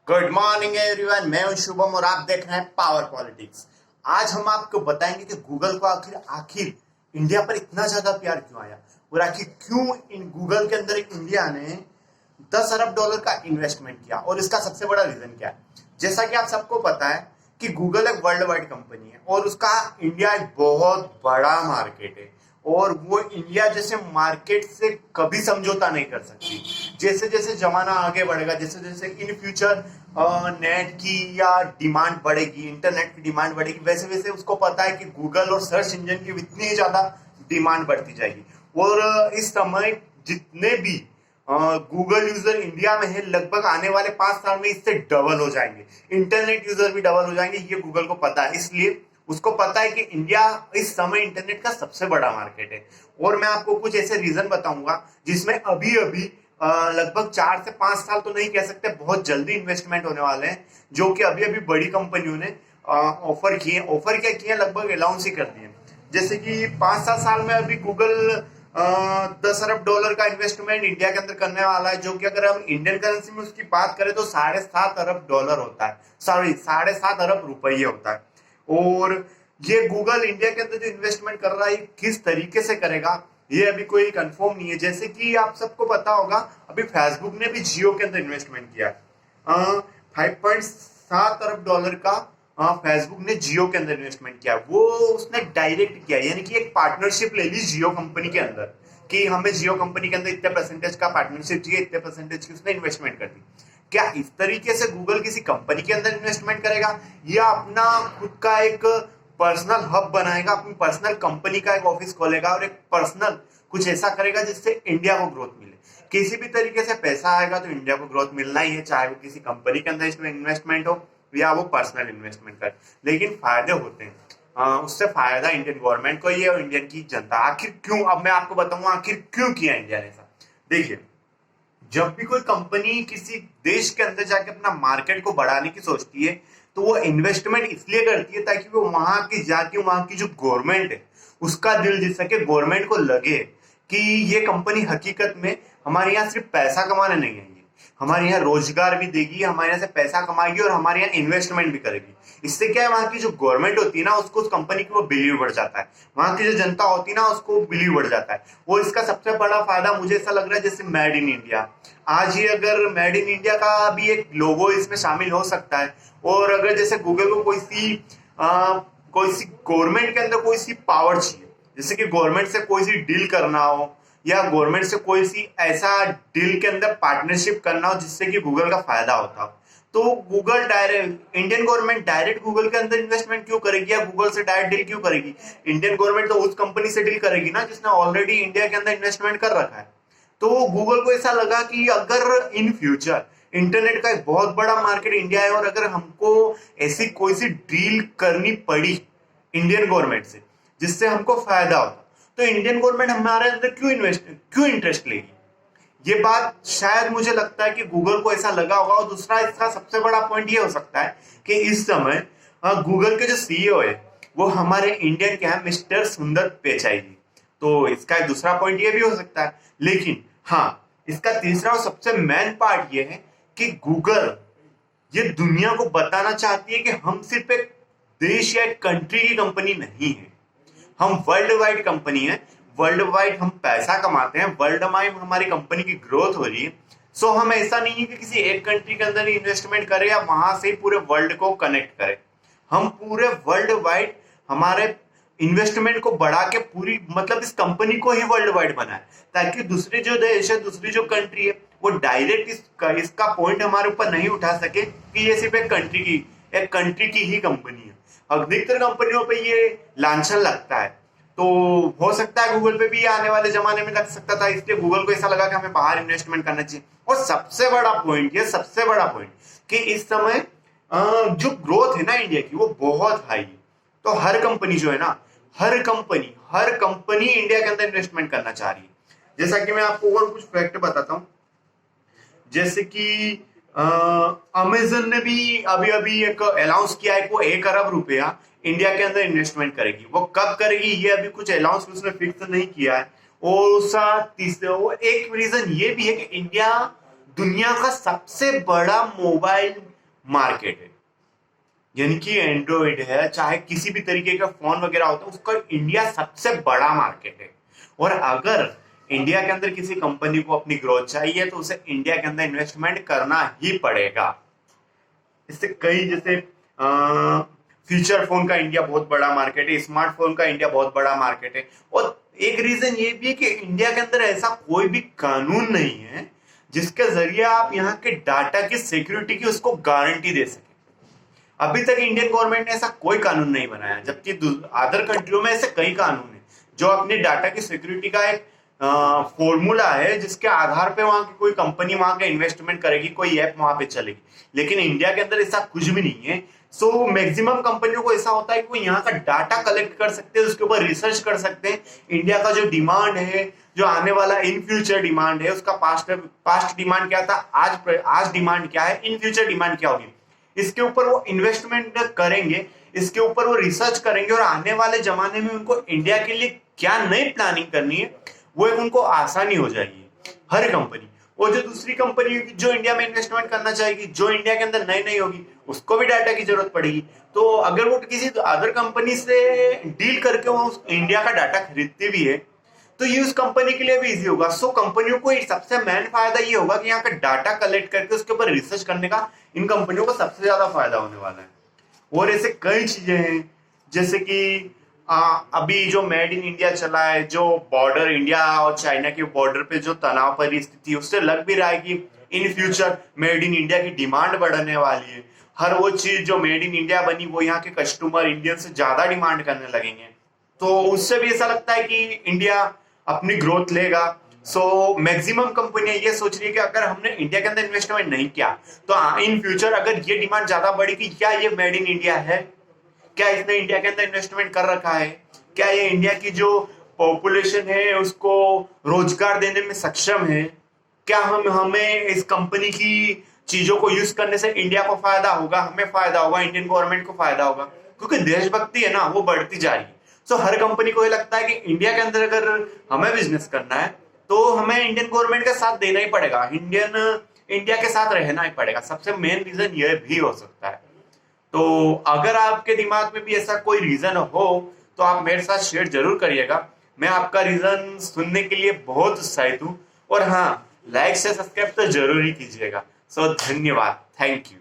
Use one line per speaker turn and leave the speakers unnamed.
Good morning everyone, मैं हूं शुभम और आप देख रहे हैं पावर पॉलिटिक्स। आज हम आपको बताएंगे कि गूगल को आखिर आखिर इंडिया पर इतना ज्यादा प्यार क्यों आया और आखिर क्यों इन गूगल के अंदर इंडिया ने 10 अरब डॉलर का इन्वेस्टमेंट किया और इसका सबसे बड़ा रीजन क्या है। जैसा कि आप सबको पता है कि गूगल एक वर्ल्ड वाइड कंपनी है और उसका इंडिया एक बहुत बड़ा मार्केट है और वो इंडिया जैसे मार्केट से कभी समझौता नहीं कर सकती। जैसे जैसे जमाना आगे बढ़ेगा, जैसे जैसे इन फ्यूचर नेट की या डिमांड बढ़ेगी, इंटरनेट की डिमांड बढ़ेगी, वैसे वैसे उसको पता है कि गूगल और सर्च इंजन की इतनी ज्यादा डिमांड बढ़ती जाएगी। और इस समय जितने भी गूगल यूजर इंडिया में है, लगभग आने वाले 5 साल में इससे डबल हो जाएंगे। इंटरनेट यूजर भी डबल हो जाएंगे, ये गूगल को पता है। इसलिए उसको पता है कि इंडिया इस समय इंटरनेट का सबसे बड़ा मार्केट है। और मैं आपको कुछ ऐसे रीजन बताऊंगा जिसमें अभी अभी लगभग 4 से 5 साल तो नहीं कह सकते, बहुत जल्दी इन्वेस्टमेंट होने वाले हैं, जो कि अभी अभी बड़ी कंपनियों ने ऑफर किए। ऑफर क्या किए, लगभग अनाउंस ही कर दिए। जैसे कि 5-7 साल में अभी गूगल 10 अरब डॉलर का इन्वेस्टमेंट इंडिया के अंदर करने वाला है, जो कि अगर हम इंडियन करेंसी में उसकी बात करें तो 7.5 अरब डॉलर होता है, सॉरी 7.5 अरब रुपये होता है। और ये गूगल इंडिया के अंदर जो इन्वेस्टमेंट कर रहा है किस तरीके से करेगा ये अभी कोई कंफर्म नहीं है। जैसे कि आप सबको पता होगा, अभी फेसबुक ने भी जियो के अंदर इन्वेस्टमेंट किया है। 5.7 अरब डॉलर का फेसबुक ने जियो के अंदर इन्वेस्टमेंट किया। वो उसने डायरेक्ट किया, यानी कि एक पार्टनरशिप ले ली जियो कंपनी के अंदर कि हमें जियो कंपनी के अंदर इतने परसेंटेज का पार्टनरशिप चाहिए, इतने परसेंटेज की उसने इन्वेस्टमेंट कर दी। क्या इस तरीके से गूगल किसी कंपनी के अंदर इन्वेस्टमेंट करेगा या अपना खुद का एक पर्सनल हब बनाएगा, अपनी पर्सनल कंपनी का एक ऑफिस खोलेगा और एक पर्सनल कुछ ऐसा करेगा जिससे इंडिया को ग्रोथ मिले। किसी भी तरीके से पैसा आएगा तो इंडिया को ग्रोथ मिलना ही है, चाहे वो किसी कंपनी के अंदर इसमें इन्वेस्टमेंट हो या वो पर्सनल इन्वेस्टमेंट करे। लेकिन फायदे होते हैं, उससे फायदा इंडियन गवर्नमेंट को ही है और इंडियन की जनता। आखिर क्यों, अब मैं आपको बताऊंगा आखिर क्यों किया इंडिया ने ऐसा। देखिए, जब भी कोई कंपनी किसी देश के अंदर जाके अपना मार्केट को बढ़ाने की सोचती है तो वो इन्वेस्टमेंट इसलिए करती है ताकि वो वहां की जाके वहां की जो गवर्नमेंट है उसका दिल जीत सके। गवर्नमेंट को लगे कि ये कंपनी हकीकत में हमारे यहाँ सिर्फ पैसा कमाने नहीं आएगी, हमारे यहाँ रोजगार भी देगी, हमारे यहाँ से पैसा कमाएगी और हमारे यहाँ इन्वेस्टमेंट भी करेगी। इससे क्या है, वहां की जो गवर्नमेंट होती है ना उसको उस कंपनी को बिलीव बढ़ जाता है, वहां की जो जनता होती है ना उसको बिलीव बढ़ जाता है। और इसका सबसे बड़ा फायदा मुझे ऐसा लग रहा है जैसे मेड इन इंडिया। आज ही अगर मेड इन इंडिया का भी एक लोगो इसमें शामिल हो सकता है और अगर जैसे गूगल को कोई सी गवर्नमेंट के अंदर कोई सी पावर चाहिए, जैसे कि गवर्नमेंट से कोई सी डील करना हो या गवर्नमेंट से कोई सी ऐसा डील के अंदर पार्टनरशिप करना हो जिससे कि गूगल का फायदा होता हो, तो Google direct, Indian government direct Google के अंदर इन्वेस्टमेंट क्यों करेगी या गूगल से डायरेक्ट डील क्यों करेगी। इंडियन गवर्नमेंट तो उस कंपनी से डील करेगी ना जिसने ऑलरेडी इंडिया के अंदर इन्वेस्टमेंट कर रखा है। तो गूगल को ऐसा लगा कि अगर इन फ्यूचर इंटरनेट का एक बहुत बड़ा मार्केट इंडिया है और अगर हमको ऐसी कोई सी डील करनी पड़ी इंडियन गवर्नमेंट से जिससे हमको फायदा होता, तो इंडियन गवर्नमेंट हमारे अंदर क्यों इंटरेस्ट लेगी। ये बात शायद मुझे लगता है कि गूगल को ऐसा लगा होगा। और दूसरा इसका सबसे बड़ा पॉइंट ये हो सकता है कि इस समय गूगल के जो सीईओ है वो हमारे इंडियन के हैं, मिस्टर सुंदर पिचाई जी। तो इसका एक दूसरा पॉइंट ये भी हो सकता है। लेकिन हाँ, इसका तीसरा और सबसे मेन पार्ट ये है कि गूगल ये दुनिया को बताना चाहती है कि हम सिर्फ एक देश या एक कंट्री की कंपनी नहीं है, हम वर्ल्ड वाइड कंपनी है। वर्ल्ड वाइड हम पैसा कमाते हैं, वर्ल्ड वाइड हमारी कंपनी की ग्रोथ हो रही है। सो हम ऐसा नहीं है कि किसी एक कंट्री के अंदर इन्वेस्टमेंट करें या वहां से पूरे वर्ल्ड को कनेक्ट करें। हम पूरे वर्ल्ड वाइड हमारे इन्वेस्टमेंट को बढ़ा के पूरी, मतलब इस कंपनी को ही वर्ल्ड वाइड बनाए ताकि दूसरे जो देश है, दूसरी जो कंट्री है, वो डायरेक्ट इसका पॉइंट हमारे ऊपर नहीं उठा सके कि ये सिर्फ एक कंट्री की ही कंपनी है। अधिकतर कंपनियों पे ये लांछन लगता है, तो हो सकता है गूगल पे भी आने वाले जमाने में लग सकता था। इसलिए गूगल को ऐसा लगा कि हमें बाहर इन्वेस्टमेंट करना चाहिए। और सबसे बड़ा पॉइंट कि इस समय जो ग्रोथ है ना इंडिया की वो बहुत हाई है। तो हर कंपनी जो है ना, हर कंपनी इंडिया के अंदर इन्वेस्टमेंट करना चाह रही है। जैसा कि मैं आपको और कुछ फैक्ट बताता हूं, जैसे कि अमेजन ने भी अभी अभी एक अनाउंस किया है कि वो 1 अरब रुपया इंडिया के अंदर इन्वेस्टमेंट करेगी। वो कब करेगी ये अभी कुछ अनाउंस उसने फिक्स नहीं किया है। और उसका एक रीजन ये भी है कि इंडिया दुनिया का सबसे बड़ा मोबाइल मार्केट है, यानी कि एंड्रॉइड है, चाहे किसी भी तरीके का फोन वगैरह होता है, उसका इंडिया सबसे बड़ा मार्केट है। और अगर इंडिया के अंदर किसी कंपनी को अपनी ग्रोथ चाहिए तो उसे इंडिया के अंदर इन्वेस्टमेंट करना ही पड़ेगा। इससे कई जैसे फीचर फोन का इंडिया बहुत बड़ा मार्केट है, स्मार्टफोन का इंडिया बहुत बड़ा मार्केट है। और एक रीजन ये भी है कि इंडिया के अंदर ऐसा कोई भी कानून नहीं है जिसके जरिए आप यहाँ के डाटा की सिक्योरिटी की उसको गारंटी दे सके। अभी तक इंडियन गवर्नमेंट ने ऐसा कोई कानून नहीं बनाया, जबकि अदर कंट्रियों में ऐसे कई कानून हैं जो अपने डाटा की सिक्योरिटी का एक फॉर्मूला है जिसके आधार पे वहां की कोई कंपनी वहां का इन्वेस्टमेंट करेगी, कोई ऐप वहां पे चलेगी। लेकिन इंडिया के अंदर ऐसा कुछ भी नहीं है। सो मैक्सिमम कंपनियों को ऐसा होता है कि वो यहाँ का डाटा कलेक्ट कर सकते हैं, उसके ऊपर रिसर्च कर सकते हैं। इंडिया का जो डिमांड है, जो आने वाला इन फ्यूचर डिमांड है, उसका पास्ट डिमांड क्या था, आज डिमांड क्या है, इन फ्यूचर डिमांड क्या होगी, इसके ऊपर वो इन्वेस्टमेंट करेंगे, इसके ऊपर वो रिसर्च करेंगे और आने वाले जमाने में उनको इंडिया के लिए क्या नई प्लानिंग करनी है वो एक उनको आसानी हो जाएगी हर कंपनी। और जो दूसरी कंपनी जो इंडिया में इन्वेस्टमेंट करना चाहेगी, जो इंडिया के अंदर नई नई होगी, उसको भी डाटा की जरूरत पड़ेगी। तो अगर वो किसी अदर कंपनी से डील करके वो इंडिया का डाटा खरीदती भी है तो ये उस कंपनी के लिए भी इजी होगा। सो कंपनियों को सबसे मेन फायदा ये होगा कि यहाँ का डाटा कलेक्ट करके उसके ऊपर रिसर्च करने का इन कंपनियों को सबसे ज्यादा फायदा होने वाला है। और ऐसे कई चीजें हैं जैसे कि अभी जो मेड इन इंडिया चला है, जो बॉर्डर इंडिया और चाइना के बॉर्डर पे जो तनाव परिस्थिति, उससे लग भी रहा है कि in future made in India की डिमांड बढ़ने वाली है। हर वो चीज जो मेड इन इंडिया बनी वो यहाँ के कस्टमर इंडियन से ज्यादा डिमांड करने लगेंगे। तो उससे भी ऐसा लगता है कि इंडिया अपनी ग्रोथ लेगा। सो मैक्सिमम कंपनियां ये सोच रही है कि अगर हमने इंडिया के अंदर इन्वेस्टमेंट नहीं किया तो इन फ्यूचर अगर ये डिमांड ज्यादा बढ़ी कि क्या ये मेड इन इंडिया है, क्या इसने इंडिया के अंदर इन्वेस्टमेंट कर रखा है, क्या ये इंडिया की जो पॉपुलेशन है उसको रोजगार देने में सक्षम है, क्या हमें इस कंपनी की चीजों को यूज करने से इंडिया को फायदा होगा, हमें फायदा होगा, इंडियन गवर्नमेंट को फायदा होगा। क्योंकि देशभक्ति है ना, वो बढ़ती जा रही है। सो हर कंपनी को ये लगता है कि इंडिया के अंदर अगर हमें बिजनेस करना है तो हमें इंडियन गवर्नमेंट का साथ देना ही पड़ेगा, इंडिया के साथ रहना ही पड़ेगा। सबसे मेन रीजन यह भी हो सकता है। तो अगर आपके दिमाग में भी ऐसा कोई रीजन हो तो आप मेरे साथ शेयर जरूर करिएगा। मैं आपका रीजन सुनने के लिए बहुत उत्साहित हूँ। और हाँ, लाइक से सब्सक्राइब तो जरूर ही कीजिएगा। सो धन्यवाद, थैंक यू।